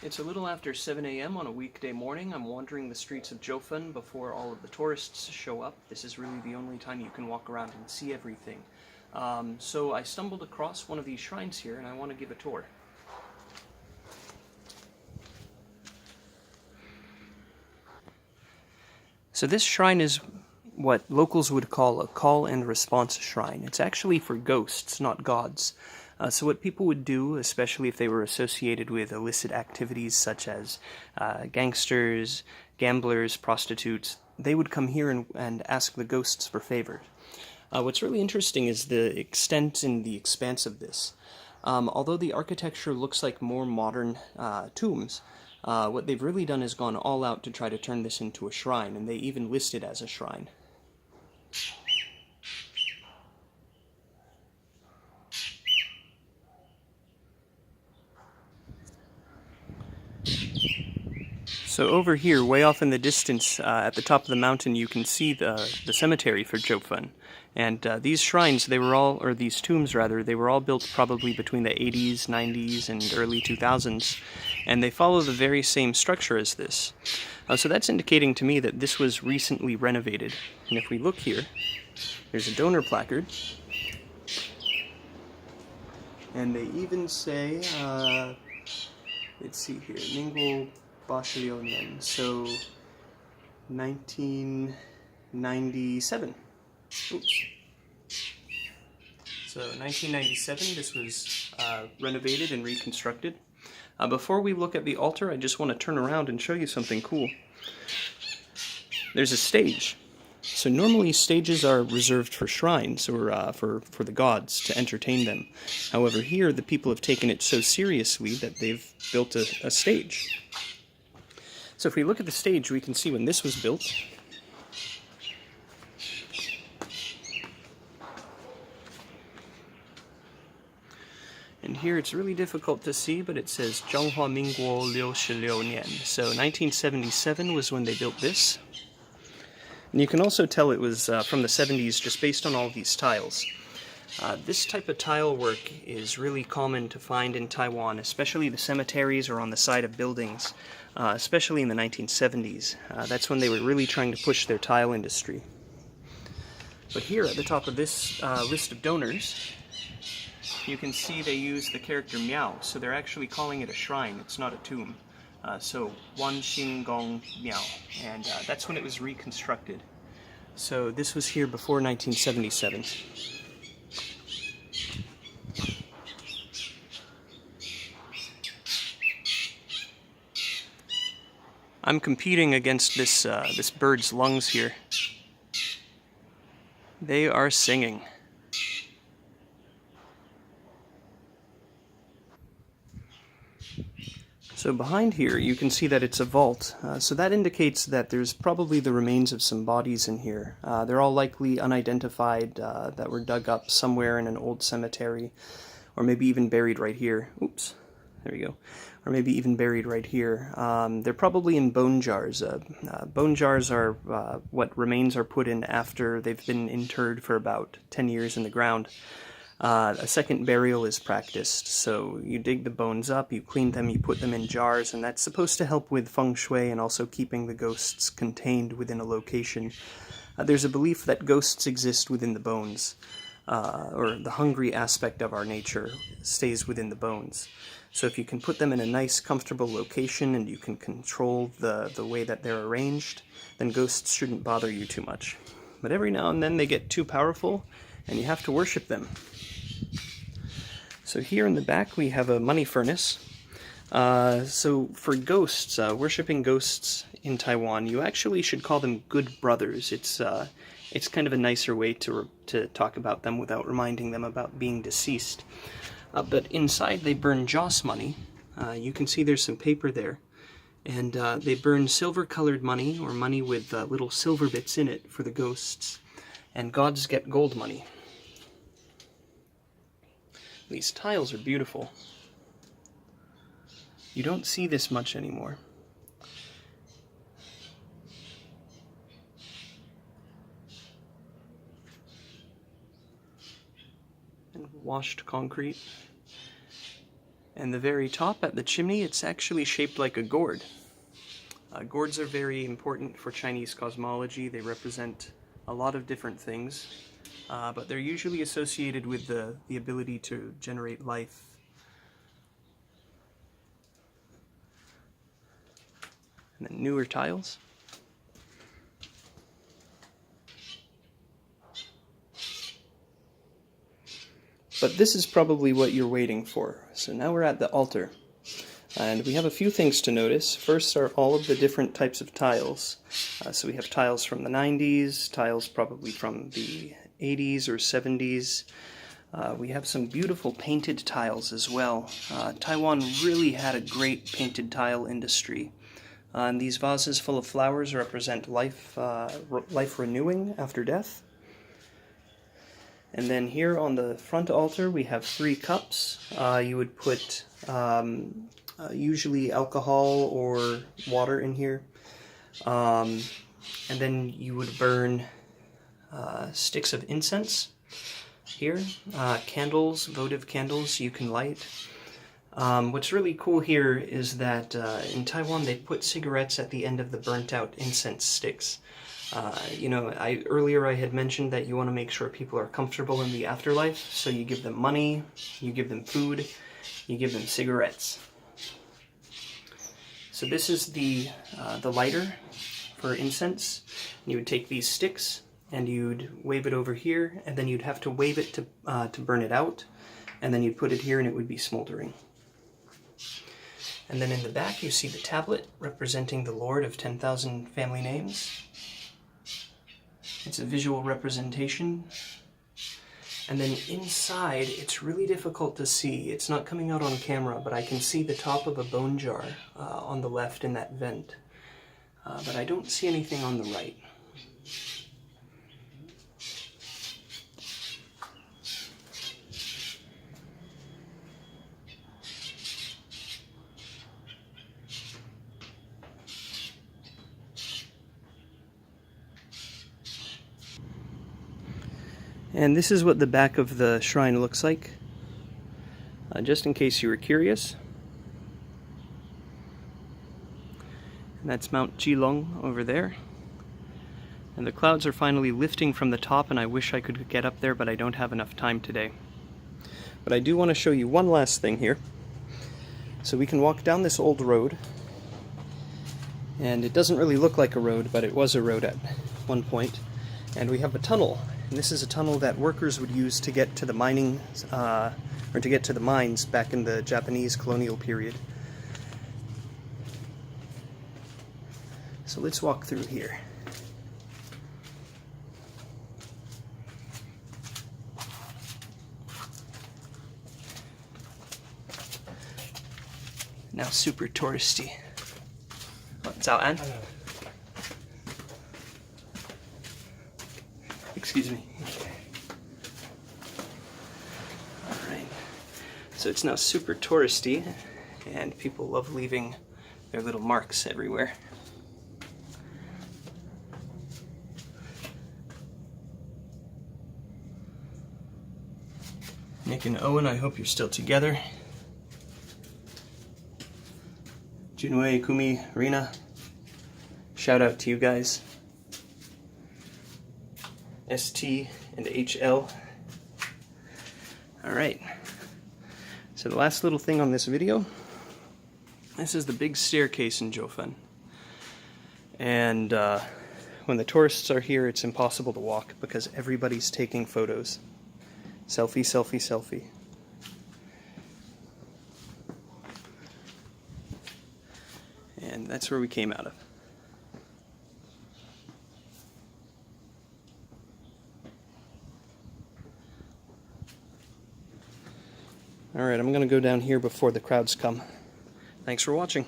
It's a little after 7 a.m. on a weekday morning. I'm wandering the streets of Jiufen before all of the tourists show up. This is really the only time you can walk around and see everything. So I stumbled across one of these shrines here and I want to give a tour. So this shrine is what locals would call a call and response shrine. It's actually for ghosts, not gods. So what people would do, especially if they were associated with illicit activities such as gangsters, gamblers, prostitutes, they would come here and ask the ghosts for favors. What's really interesting is the extent and the expanse of this. Although the architecture looks like more modern tombs, what they've really done is gone all out to try to turn this into a shrine, and they even list it as a shrine. So over here, way off in the distance, at the top of the mountain, you can see the cemetery for Jiufen. And these shrines, or these tombs rather, they were all built probably between the 80s, 90s, and early 2000s. And they follow the very same structure as this. So that's indicating to me that this was recently renovated. And if we look here, there's a donor placard. And they even say, let's see here, Ningguo Basilionian, so 1997. Oops. So 1997, this was renovated and reconstructed. Before we look at the altar, I just want to turn around and show you something cool. There's a stage. So normally stages are reserved for shrines or for the gods to entertain them. However, here the people have taken it so seriously that they've built a stage. So if we look at the stage, we can see when this was built. And here it's really difficult to see, but it says 中华民国66年. So 1977 was when they built this. And you can also tell it was from the 70s just based on all of these tiles. This type of tile work is really common to find in Taiwan, especially the cemeteries or on the side of buildings, especially in the 1970s. That's when they were really trying to push their tile industry. But here at the top of this list of donors, you can see they use the character Miao, so they're actually calling it a shrine, it's not a tomb. So Wanxing Gong Miao, and that's when it was reconstructed. So this was here before 1977. I'm competing against this bird's lungs here. They are singing. So behind here, you can see that it's a vault. So that indicates that there's probably the remains of some bodies in here. They're all likely unidentified, that were dug up somewhere in an old cemetery, or maybe even buried right here. Oops, there we go. Or maybe even buried right here. They're probably in bone jars. Bone jars are what remains are put in after they've been interred for about 10 years in the ground. A second burial is practiced, so you dig the bones up, you clean them, you put them in jars, and that's supposed to help with feng shui and also keeping the ghosts contained within a location. There's a belief that ghosts exist within the bones, or the hungry aspect of our nature stays within the bones. So if you can put them in a nice, comfortable location and you can control the way that they're arranged, then ghosts shouldn't bother you too much. But every now and then they get too powerful, and you have to worship them. So here in the back we have a money furnace. So for ghosts, worshipping ghosts in Taiwan, you actually should call them good brothers. It's kind of a nicer way to talk about them without reminding them about being deceased. But inside they burn joss money. You can see there's some paper there. And they burn silver-colored money, or money with little silver bits in it for the ghosts. And gods get gold money. These tiles are beautiful. You don't see this much anymore. And washed concrete. And the very top at the chimney, it's actually shaped like a gourd. Gourds are very important for Chinese cosmology. They represent a lot of different things, but they're usually associated with the ability to generate life. And then newer tiles. But this is probably what you're waiting for. So now we're at the altar. And we have a few things to notice. First are all of the different types of tiles. So we have tiles from the 90s, tiles probably from the 80s or 70s. We have some beautiful painted tiles as well. Taiwan really had a great painted tile industry. And these vases full of flowers represent life renewing after death. And then here on the front altar we have 3 cups. You would put usually alcohol or water in here. And then you would burn sticks of incense here. Candles, votive candles you can light. What's really cool here is that in Taiwan they put cigarettes at the end of the burnt out incense sticks. Earlier I had mentioned that you want to make sure people are comfortable in the afterlife, so you give them money, you give them food, you give them cigarettes. So this is the lighter for incense. You would take these sticks and you'd wave it over here, and then you'd have to wave it to burn it out, and then you'd put it here and it would be smoldering. And then in the back you see the tablet representing the Lord of 10,000 family names. It's a visual representation. And then inside, it's really difficult to see. It's not coming out on camera, but I can see the top of a bone jar on the left in that vent. But I don't see anything on the right. And this is what the back of the shrine looks like, just in case you were curious. And that's Mount Jilong over there. And the clouds are finally lifting from the top, and I wish I could get up there, but I don't have enough time today. But I do want to show you one last thing here. So we can walk down this old road, and it doesn't really look like a road, but it was a road at one point. And we have a tunnel. And this is a tunnel that workers would use to get to the mining, or to get to the mines back in the Japanese colonial period. So let's walk through here. Now super touristy. Oh, Zao An? Excuse me. Alright. So it's now super touristy, and people love leaving their little marks everywhere. Nick and Owen, I hope you're still together. Junwei, Kumi, Rina, shout out to you guys. ST and HL. Alright, so the last little thing on this video, this is the big staircase in Jiufen. And when the tourists are here, it's impossible to walk because everybody's taking photos. Selfie, selfie, selfie. And that's where we came out of. Alright, I'm going to go down here before the crowds come. Thanks for watching.